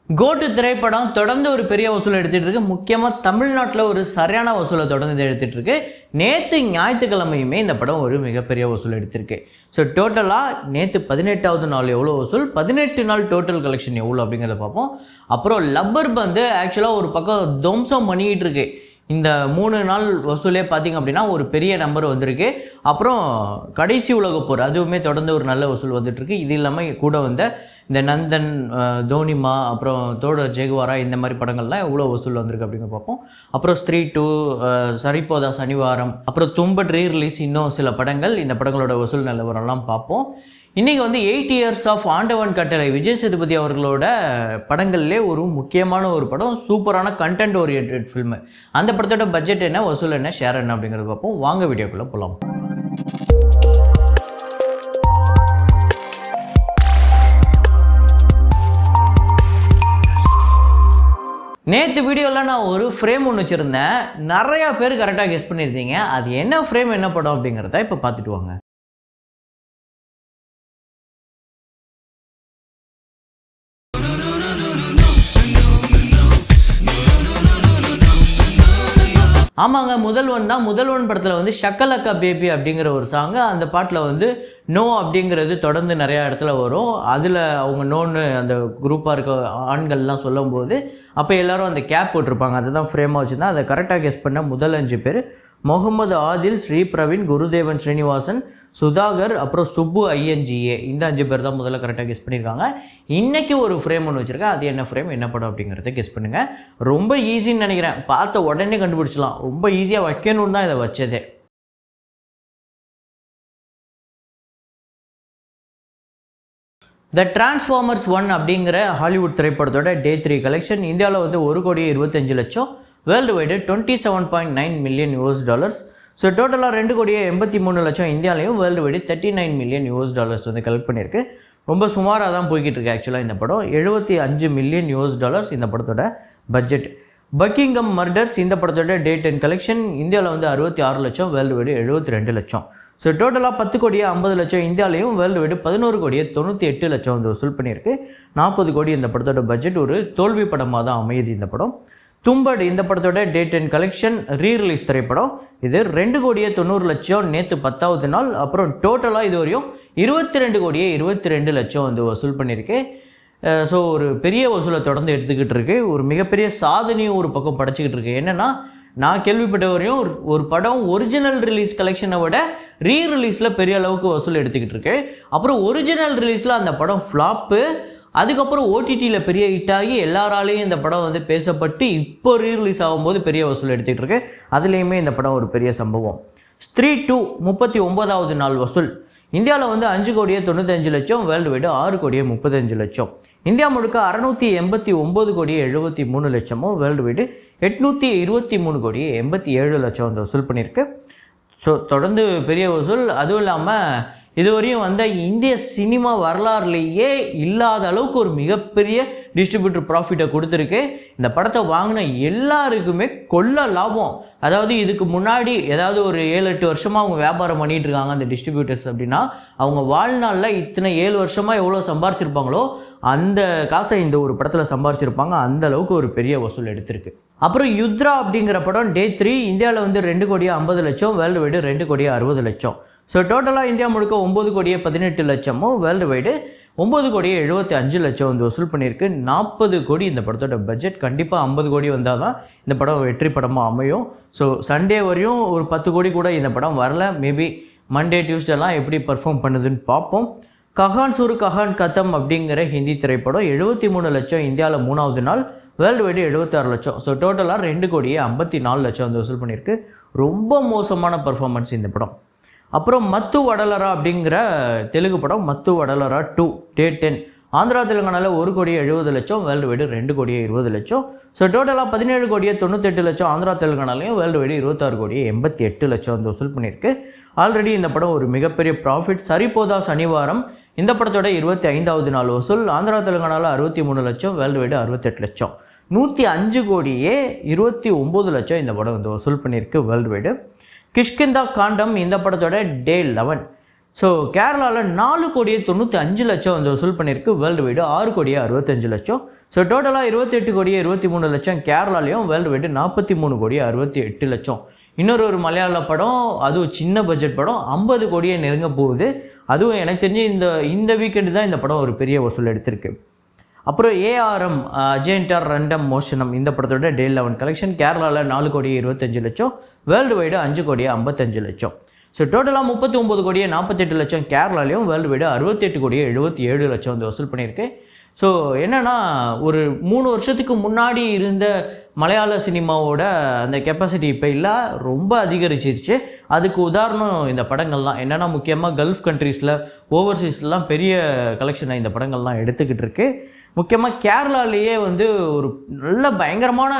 கோட்டு திரைப்படம் தொடர்ந்து ஒரு பெரிய வசூல் எடுத்துகிட்டு இருக்கு. முக்கியமாக தமிழ்நாட்டில் ஒரு சரியான வசூலை தொடர்ந்து எடுத்துகிட்டு இருக்கு. நேற்று ஞாயிற்றுக்கிழமையுமே இந்த படம் ஒரு மிகப்பெரிய வசூல் எடுத்திருக்கு. ஸோ டோட்டலாக நேற்று 18வது நாள் எவ்வளோ வசூல், 18 நாள் டோட்டல் கலெக்ஷன் எவ்வளோ அப்படிங்கிறத பார்ப்போம். அப்புறம் லப்பர் பந்து ஆக்சுவலாக ஒரு பக்கம் துவம்சம் பண்ணிக்கிட்டு இருக்கு. இந்த 3 நாள் வசூலே பார்த்திங்க அப்படின்னா ஒரு பெரிய நம்பர் வந்திருக்கு. அப்புறம் கடைசி உலகப்போர் அதுவுமே தொடர்ந்து ஒரு நல்ல வசூல் வந்துட்டுருக்கு. இது இல்லாமல் கூட வந்த இந்த நந்தன், தோனிமா, அப்புறம் தோடர் ஜெகுவாரா இந்த மாதிரி படங்கள்லாம் எவ்வளோ வசூல் வந்திருக்கு அப்படிங்க பார்ப்போம். அப்புறம் ஸ்திரீ 2, சரிப்போதா சனிவாரம், அப்புறம் தும்பட் ரீ-ரிலீஸ், இன்னும் சில படங்கள், இந்த படங்களோட வசூல் நிலவரம்லாம் பார்ப்போம். இன்றைக்கி வந்து 8 இயர்ஸ் ஆஃப் ஆண்டவன் கட்டளை விஜய் சேதுபதி அவர்களோட படங்கள்லே ஒரு முக்கியமான ஒரு படம், சூப்பரான கண்டென்ட் ஓரியன்ட் ஃபில்மு. அந்த படத்தோட பட்ஜெட் என்ன, வசூல் என்ன, ஷேர் என்ன அப்படிங்கிறத பார்ப்போம். வாங்க வீடியோக்குள்ளே போகலாம். நேற்று வீடியோவில் நான் ஒரு ஃப்ரேம் ஒன்று வச்சுருந்தேன். நிறையா பேர் கரெக்டாக கெஸ் பண்ணியிருந்தீங்க. அது என்ன ஃப்ரேம், என்ன படம் அப்படிங்கிறத இப்போ பார்த்துட்டு வாங்க. ஆமாங்க, முதல்வன் தான். முதல்வன் படத்தில் வந்து ஷக்கலக்கா பேபி அப்படிங்கிற ஒரு சாங்கு, அந்த பாட்டில் வந்து நோ அப்படிங்கிறது தொடர்ந்து நிறையா இடத்துல வரும். அதில் அவங்க நோன்னு அந்த குரூப்பாக இருக்க ஆண்கள்லாம் சொல்லும்போது அப்போ எல்லோரும் அந்த கேப் போட்டிருப்பாங்க. அதுதான் ஃப்ரேமாக வச்சுருந்தா. அதை கரெக்டாக கெஸ் பண்ண முதல் 5 பேர் முகமது ஆதில், ஸ்ரீ பிரவீன், குருதேவன் ஸ்ரீனிவாசன், சுதாகர், அப்புறம் சுப்பு ஐஎன்ஜிஏ. இந்த 5 பேர் தான் முதல்ல கரெக்டாக கெஸ் பண்ணியிருக்காங்க. இன்றைக்கி ஒரு ஃப்ரேம் ஒன்று வச்சுருக்கேன். அது என்ன ஃப்ரேம், என்ன படம் அப்படிங்கிறத கெஸ் பண்ணுங்கள். ரொம்ப ஈஸின்னு நினைக்கிறேன். பார்த்த உடனே கண்டுபிடிச்சலாம். ரொம்ப ஈஸியாக வைக்கணும்னு தான் இதை வச்சதே. த டிரான்ஸ்ஃபார்மர்ஸ் 1 அப்படிங்கிற ஹாலிவுட் திரைப்படத்தோட Day 3 கலெக்ஷன் இந்தியாவில் வந்து 1,25,00,000, வேர்ல்டு வைடு $27.9 மில்லியன். ஸோ டோட்டலாக 2,83,00,000 இந்தியாவிலையும், வேர்ல்டு வைடு $39 மில்லியன் வந்து கலெக்ட் பண்ணியிருக்கு. ரொம்ப சுமாராக தான் போய்கிட்டு இருக்கு. ஆக்சுவலாக இந்த படம் $75 மில்லியன் இந்த படத்தோட பட்ஜெட். பக்கிங்கம் மர்டர்ஸ் இந்த படத்தோட Day 10 கலெக்ஷன் இந்தியாவில் வந்து 66,00,000, வேர்ல்டு வைடு 72,00,000. ஸோ டோட்டலாக 10,50,00,000 இந்தியாவிலையும், வேர்ல்டு வைடு 11,98,00,000 வந்து வசூல் பண்ணியிருக்கு. 40 கோடி இந்த படத்தோட பட்ஜெட். ஒரு தோல்வி படமாக தான் அமையுது இந்த படம். தும்பட் இந்த படத்தோட Day 10 கலெக்ஷன் ரீ-ரிலீஸ் திரைப்படம். இது 2,90,00,000 நேற்று 10வது நாள். அப்புறம் டோட்டலாக இது வரையும் 22,22,00,000 வந்து வசூல் பண்ணியிருக்கு. ஸோ ஒரு பெரிய வசூலை தொடர்ந்து எடுத்துக்கிட்டு இருக்கு. ஒரு மிகப்பெரிய சாதனையும் ஒரு பக்கம் படைச்சிக்கிட்டு இருக்கு. என்னென்னா, நான் கேள்விப்பட்ட வரையும் ஒரு படம் ஒரிஜினல் ரிலீஸ் கலெக்ஷனை விட ரீ-ரிலீஸில் பெரிய அளவுக்கு வசூல் எடுத்துக்கிட்டு இருக்கு. அப்புறம் ஒரிஜினல் ரிலீஸில் அந்த படம் ஃப்ளாப்பு, அதுக்கப்புறம் ஓடிடியில் பெரிய ஹிட் ஆகி எல்லாராலையும் இந்த படம் வந்து பேசப்பட்டு இப்போ ரீ-ரிலீஸ் ஆகும்போது பெரிய வசூல் எடுத்துக்கிட்டு இருக்கு. அதுலேயுமே இந்த படம் ஒரு பெரிய சம்பவம். ஸ்திரீ 2 39வது நாள் வசூல் இந்தியாவில் வந்து 5,95,00,000, வேர்ல்டு வைடு 6,35,00,000. இந்தியா முழுக்க 689,73,00,000, வேர்ல்டு வைடு 823,87,00,000 வந்து வசூல் பண்ணியிருக்கு. ஸோ தொடர்ந்து பெரிய வசூல். அதுவும் இல்லாமல் இதுவரையும் வந்த இந்திய சினிமா வரலாறுலேயே இல்லாத அளவுக்கு ஒரு மிகப்பெரிய டிஸ்ட்ரிபியூட்டர் ப்ராஃபிட்டை கொடுத்துருக்கு. இந்த படத்தை வாங்கின எல்லாருக்குமே கொள்ள லாபம். அதாவது இதுக்கு முன்னாடி ஏதாவது ஒரு 7-8 வருஷமாக அவங்க வியாபாரம் பண்ணிகிட்டு இருக்காங்க அந்த டிஸ்ட்ரிபியூட்டர்ஸ் அப்படின்னா, அவங்க வாழ்நாளில் இத்தனை 7 வருஷமாக எவ்வளோ சம்பாரிச்சிருப்பாங்களோ அந்த காசை இந்த ஒரு படத்தில் சம்பாரிச்சிருப்பாங்க. அந்த அளவுக்கு ஒரு பெரிய வசூல் எடுத்திருக்கு. அப்புறம் யுத்ரா அப்படிங்கிற படம் Day 3 இந்தியாவில் வந்து 2,50,00,000, வேர்ல்டு வைடு 2,60,00,000. ஸோ டோட்டலாக இந்தியா முழுக்க 9,18,00,000, வேர்ல்டு வைடு 9,75,00,000 வந்து வசூல் பண்ணியிருக்கு. 40 கோடி இந்த படத்தோட பட்ஜெட். கண்டிப்பாக 50 கோடி வந்தால் தான் இந்த படம் வெற்றி படமாக அமையும். ஸோ சண்டே வரையும் ஒரு 10 கோடி கூட இந்த படம் வரல. மேபி மண்டே டியூஸ்டேலாம் எப்படி பர்ஃபார்ம் பண்ணுதுன்னு பார்ப்போம். கஹான் சுர் கஹான் கதம் அப்படிங்கிற ஹிந்தி திரைப்படம் 73,00,000 இந்தியாவில் 3வது நாள், வேர்ல்டு வைடு 76,00,000. ஸோ டோட்டலாக 2,54,00,000 வந்து வசூல் பண்ணியிருக்கு. ரொம்ப மோசமான பர்ஃபார்மன்ஸ் இந்த படம். அப்புறம் மத்து வடலரா அப்படிங்கிற தெலுங்கு படம் மத்து வடலரா 2 Day 10 ஆந்திரா தெலுங்கானாவில் 1,70,00,000, வேர்ல்டு வைடு 2,20,00,000. ஸோ டோட்டலாக 17,98,00,000 ஆந்திரா தெலுங்கானாலையும், வேர்ல்டு வைடு 26,88,00,000 வந்து வசூல் பண்ணியிருக்கு. ஆல்ரெடி இந்த படம் ஒரு மிகப்பெரிய ப்ராஃபிட். சரிப்போதா சனிவாரம் இந்த படத்தோட 25வது நாள் வசூல் ஆந்திரா தெலுங்கானாவில் 63,00,000, வேர்ல்டு வைடு 68,00,000. 105 கோடியே 29,00,000 இந்த படம் வந்து வசூல் பண்ணியிருக்கு வேர்ல்டு வைடு. கிஷ்கிந்தா காண்டம் இந்த படத்தோட Day 11. ஸோ கேரளாவில் 4,95,00,000 வந்து வசூல் பண்ணியிருக்கு வேர்ல்டு வைடு. 6,65,00,000. ஸோ டோட்டலாக 28 கோடியே 23 லட்சம் கேரளாலையும், வேர்ல்டு வைடு 43 கோடியே 68 லட்சம். இன்னொரு மலையாள படம், அதுவும் சின்ன பட்ஜெட் படம், 50 கோடியை நெருங்க போகுது. அதுவும் எனக்கு தெரிஞ்சு இந்த வீக்கெண்டு தான் இந்த படம் ஒரு பெரிய வசூல் எடுத்திருக்கு. அப்புறம் ஏஆர்எம் அஜென்டார் ரண்டம் மோஷனம், இந்த படத்தோட டே 11 கலெக்ஷன் கேரளாவில் 4 கோடியே 25 லட்சம், வேர்ல்டு வைடு 5 கோடியே 55 லட்சம். ஸோ டோட்டலாக 39 கோடியே 48 லட்சம் கேரளாலையும், வேர்ல்டு வைடு 68 கோடியே 77 லட்சம் வந்து வசூல் பண்ணியிருக்கு. ஸோ என்னென்னா, ஒரு 3 வருஷத்துக்கு முன்னாடி இருந்த மலையாள சினிமாவோட அந்த கெப்பாசிட்டி இப்போ இல்லை, ரொம்ப அதிகரிச்சிருச்சு. அதுக்கு உதாரணம் இந்த படங்கள்லாம். என்னென்னா, முக்கியமாக கல்ஃப் கண்ட்ரீஸில், ஓவர்சீஸ்லாம் பெரிய கலெக்ஷனை இந்த படங்கள்லாம் எடுத்துக்கிட்டு இருக்கு. முக்கியமாக கேரளாலேயே வந்து ஒரு நல்ல பயங்கரமான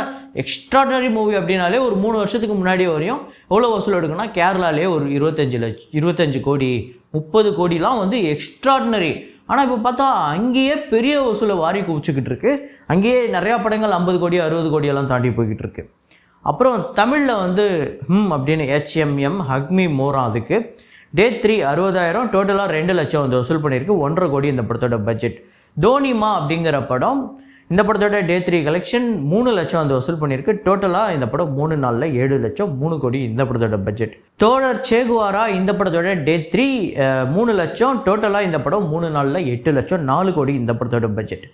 எக்ஸ்ட்ராடனரி மூவி அப்படின்னாலே ஒரு 3 வருஷத்துக்கு முன்னாடி வரையும் எவ்வளோ வசூல் எடுக்குன்னா, கேரளாலேயே ஒரு 25 கோடி 30 கோடிலாம் வந்து எக்ஸ்ட்ராடனரி. ஆனால் இப்போ பார்த்தா அங்கேயே பெரிய வசூலை வாரி குவிச்சிக்கிட்டு இருக்கு. அங்கேயே நிறையா படங்கள் 50 கோடி 60 கோடியெல்லாம் தாண்டி போய்கிட்டு இருக்கு. அப்புறம் தமிழில் வந்து அப்படின்னு HMM ஹக்மி மோரா, அதுக்கு டே 3 60,000, டோட்டலாக 2 லட்சம் வந்து வசூல் பண்ணியிருக்கு. 1.5 கோடி இந்த படத்தோட பட்ஜெட். தோனிமா அப்படிங்கிற படம், இந்த படத்தோட டே 3 கலெக்ஷன் 3 லட்சம் வந்து வசூல் பண்ணியிருக்கு. டோட்டலாக இந்த படம் 3 நாளில் 7 லட்சம், 3 கோடி இந்த படத்தோட பட்ஜெட். தோழர் சேகுவாரா, இந்த படத்தோட டே 3 3 லட்சம், டோட்டலாக இந்த படம் 3 நாளில் 8 லட்சம், 4 கோடி இந்த படத்தோட பட்ஜெட்.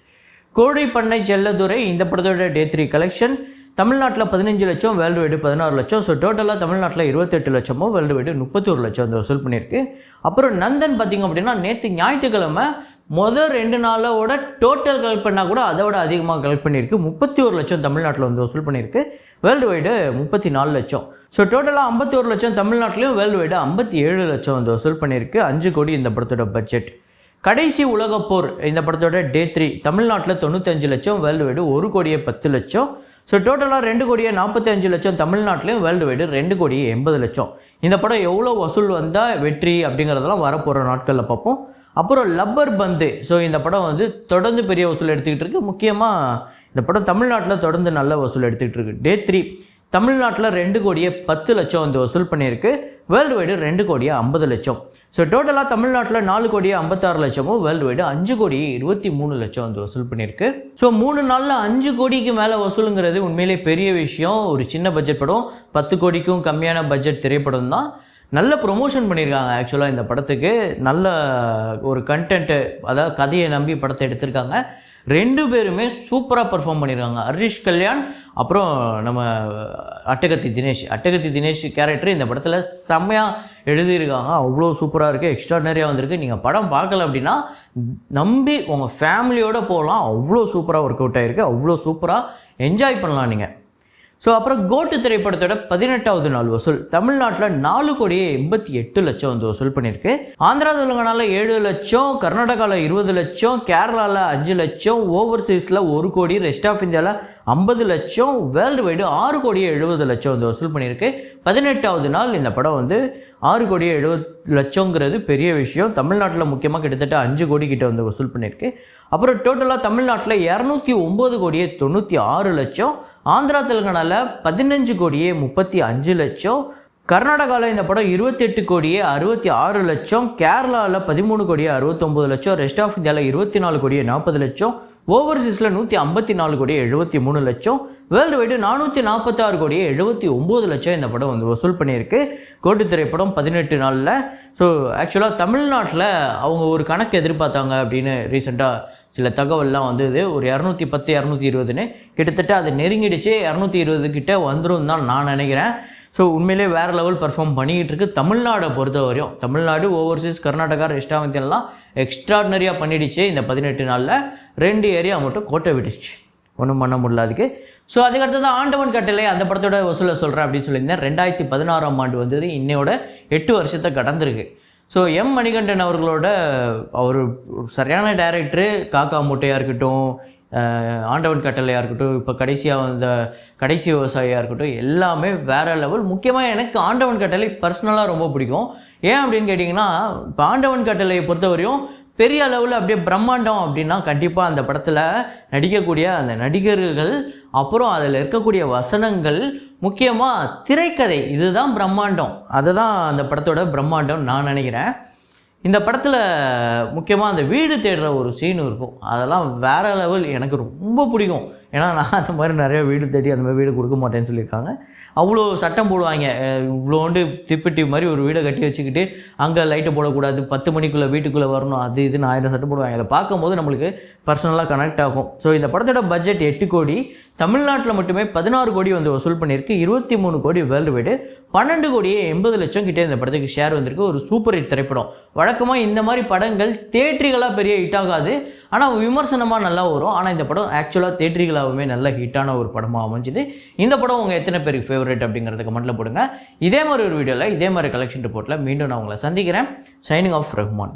கோழி பண்ணை செல்லதுரை, இந்த படத்தோட டே 3 கலெக்ஷன் தமிழ்நாட்டில் 15 லட்சம், வேர்ல்டு வைடு 16 லட்சம். ஸோ டோட்டலாக தமிழ்நாட்டில் 28 லட்சமோ, வேர்ல்டு வைடு 31 லட்சம் வந்து வசூல் பண்ணியிருக்கு. அப்புறம் நந்தன் பார்த்திங்க அப்படின்னா, நேற்று ஞாயிற்றுக்கிழமை முதல் 2 நாளோட டோட்டல் கலெக்ட் பண்ணால் கூட அதை விட அதிகமாக கலெக்ட் பண்ணியிருக்கு. 31 லட்சம் தமிழ்நாட்டில் வந்து வசூல் பண்ணியிருக்கு. வேர்ல்டு வைடு 34 லட்சம். ஸோ டோட்டலாக 51 லட்சம் தமிழ்நாட்டிலையும், வேர்ல்டு வைடு 57 லட்சம் வந்து வசூல் பண்ணியிருக்கு. 5 கோடி இந்த படத்தோட பட்ஜெட். கடைசி உலகப்போர், இந்த படத்தோட டே 3 தமிழ்நாட்டில் 95 லட்சம், வேர்ல்டு வைடு 1 கோடியே 10 லட்சம். ஸோ டோட்டலாக 2 கோடியே 45 லட்சம் தமிழ்நாட்டிலையும், வேர்ல்டு வைடு 2 கோடியே 80 லட்சம். இந்த படம் எவ்வளோ வசூல் வந்தால் வெற்றி அப்படிங்கிறதெல்லாம் வரப்போகிற நாட்களில் பார்ப்போம். அப்புறம் லப்பர் பந்து, ஸோ இந்த படம் வந்து தொடர்ந்து பெரிய வசூல் எடுத்துக்கிட்டு இருக்குது. முக்கியமாக இந்த படம் தமிழ்நாட்டில் தொடர்ந்து நல்ல வசூல் எடுத்துக்கிட்டு இருக்குது. டே 3 தமிழ்நாட்டில் 2 கோடியே 10 லட்சம் வந்து வசூல் பண்ணியிருக்கு. வேர்ல்டு வைடு 2 கோடியே 50 லட்சம். ஸோ டோட்டலாக தமிழ்நாட்டில் 4 கோடியே 56 லட்சமும், வேர்ல்டு வைடு 5 கோடியே 23 லட்சம் வந்து வசூல் பண்ணியிருக்கு. ஸோ 3 நாளில் 5 கோடிக்கு மேலே வசூலுங்கிறது உண்மையிலே பெரிய விஷயம். ஒரு சின்ன பட்ஜெட் படம், 10 கோடிக்கும் கம்மியான பட்ஜெட் திரைப்படம் தான். நல்ல ப்ரொமோஷன் பண்ணியிருக்காங்க ஆக்சுவலாக இந்த படத்துக்கு. நல்ல ஒரு கண்டென்ட்டு, அதாவது கதையை நம்பி படத்தை எடுத்திருக்காங்க. 2 பேருமே சூப்பராக பர்ஃபார்ம் பண்ணியிருக்காங்க. ஹரிஷ் கல்யாண், அப்புறம் நம்ம அட்டகத்தி தினேஷ் கேரக்டர் இந்த படத்தில் செம்மையாக எழுதியிருக்காங்க. அவ்வளோ சூப்பராக இருக்குது, எக்ஸ்ட்ராடனரியாக வந்திருக்கு. நீங்கள் படம் பார்க்கல அப்படின்னா நம்பி உங்கள் ஃபேமிலியோடு போகலாம். அவ்வளோ சூப்பராக ஒர்க் அவுட் ஆகிருக்கு, அவ்வளோ சூப்பராக என்ஜாய் பண்ணலாம் நீங்கள். ஸோ அப்புறம் கோட்டு திரைப்படத்தோட 18வது நாள் வசூல் தமிழ்நாட்டில் 4 கோடியே 88 லட்சம் வந்து வசூல் பண்ணியிருக்கு. ஆந்திரா தெலுங்கானாவில் 7 லட்சம், கர்நாடகாவில் 20 லட்சம், கேரளாவில் 5 லட்சம், ஓவர்சீஸில் 1 கோடி, ரெஸ்ட் ஆஃப் இந்தியாவில் 50 லட்சம், வேர்ல்டு வைடு 6 கோடியே 70 லட்சம் வந்து வசூல் பண்ணியிருக்கு. 18வது நாள் இந்த படம் வந்து 6 கோடியே 70 லட்சங்கிறது பெரிய விஷயம். தமிழ்நாட்டில் முக்கியமாக கிட்டத்தட்ட 5 கோடி கிட்ட வந்து வசூல் பண்ணியிருக்கு. அப்புறம் டோட்டலாக தமிழ்நாட்டில் 209 கோடியே 96 லட்சம், ஆந்திரா தெலுங்கானாவில் 15 கோடியே 35 லட்சம், கர்நாடகாவில் இந்த படம் 28 கோடியே 66 லட்சம், கேரளாவில் 13 கோடியே 69 லட்சம், ரெஸ்ட் ஆஃப் இந்தியாவில் 24 கோடியே 40 லட்சம், ஓவர்சீஸில் 154 கோடியே 73 லட்சம், வேர்ல்டு வைடு 446 கோடியே 79 லட்சம் இந்த படம் வந்து வசூல் பண்ணியிருக்கு. கோட்டு திரைப்படம் 18 நாளில். ஸோ ஆக்சுவலாக தமிழ்நாட்டில் அவங்க ஒரு கணக்கு எதிர்பார்த்தாங்க அப்படின்னு ரீசெண்டாக சில தகவல்லாம் வந்தது. ஒரு 210 220ன்னு கிட்டத்தட்ட அது நெருங்கிடுச்சு. 220 கிட்ட வந்துடும் தான் நான் நினைக்கிறேன். ஸோ உண்மையிலே வேறு லெவல் பர்ஃபார்ம் பண்ணிக்கிட்டு இருக்கு தமிழ்நாடை பொறுத்த வரையும். Tamil Nadu, overseas, Karnataka, rest of இந்தியாலாம் எக்ஸ்ட்ராடினரியாக பண்ணிடுச்சு. இந்த 18 நாளில் 2 ஏரியா மட்டும் கோட்டை விட்டுச்சு, ஒன்றும் பண்ண முடியல அதுக்கு. ஸோ அதுக்கடுத்தது ஆண்டவன் கட்டளை, அந்த படத்தோட வசூலை சொல்கிறேன் அப்படின்னு சொல்லியிருந்தேன். 2016ஆம் ஆண்டு வந்தது, இன்னையோட 8 வருஷத்தை கடந்திருக்கு. ஸோ எம் மணிகண்டன் அவர்களோட அவர் சரியான டைரக்டரு. காக்கா மூட்டையாக இருக்கட்டும், ஆண்டவன் கட்டளையாக இருக்கட்டும், இப்போ கடைசியாக வந்த கடைசி விவசாயியாக இருக்கட்டும், எல்லாமே வேறு லெவல். முக்கியமாக எனக்கு ஆண்டவன் கட்டளை பர்சனலாக ரொம்ப பிடிக்கும். ஏன் அப்படின்னு கேட்டிங்கன்னா, இப்போ ஆண்டவன் கட்டளையை பொறுத்தவரையும் பெரிய அளவில் அப்படியே பிரம்மாண்டம் அப்படின்னா கண்டிப்பாக அந்த படத்தில் நடிக்கக்கூடிய அந்த நடிகர்கள், அப்புறம் அதில் இருக்கக்கூடிய வசனங்கள், முக்கியமாக திரைக்கதை, இதுதான் பிரம்மாண்டம். அதுதான் அந்த படத்தோட பிரம்மாண்டம் நான் நினைக்கிறேன். இந்த படத்தில் முக்கியமாக அந்த வீடு தேடுற ஒரு சீன் இருக்கும், அதெல்லாம் வேறு லெவல். எனக்கு ரொம்ப பிடிக்கும். ஏன்னா நான் அந்த மாதிரி நிறைய வீடு தேடி அந்த மாதிரி வீடு கொடுக்க மாட்டேன்னு சொல்லியிருக்காங்க. அவ்வளோ சட்டம் போடுவாங்க. இவ்வளோண்டு திப்பிட்டி மாதிரி ஒரு வீடை கட்டி வச்சுக்கிட்டு அங்கே லைட்டு போடக்கூடாது, 10 மணிக்குள்ளே வீட்டுக்குள்ளே வரணும், அது இதுன்னு 1000 சட்டம் போடுவாங்க. அதை பார்க்கும்போது நம்மளுக்கு பர்சனலாக கனெக்ட் ஆகும். ஸோ இந்த படத்தோட பட்ஜெட் 8 கோடி, தமிழ்நாட்டில் மட்டுமே 16 கோடி வந்து வசூல் பண்ணியிருக்கு. 23 கோடி வேர்ல்டு வைடு, 12 கோடியே 80 லட்சம் கிட்டே இந்த படத்துக்கு ஷேர் வந்திருக்கு. ஒரு சூப்பர் ஹிட் திரைப்படம். வழக்கமாக இந்த மாதிரி படங்கள் தேட்டரிகளாக பெரிய ஹிட் ஆகாது, ஆனால் விமர்சனமாக நல்லா வரும். ஆனால் இந்த படம் ஆக்சுவலாக தேட்டரிகளாகவே நல்ல ஹிட்டான ஒரு படமாக அமைஞ்சுது. இந்த படம் உங்கள் எத்தனை பேருக்கு ஃபேவரட் அப்படிங்கிறத கமெண்ட்டில் போடுங்க. இதே மாதிரி ஒரு வீடியோவில் இதே மாதிரி கலெக்ஷன் ரிப்போர்ட்டில் மீண்டும் நான் உங்களை சந்திக்கிறேன். Signing off Rahman.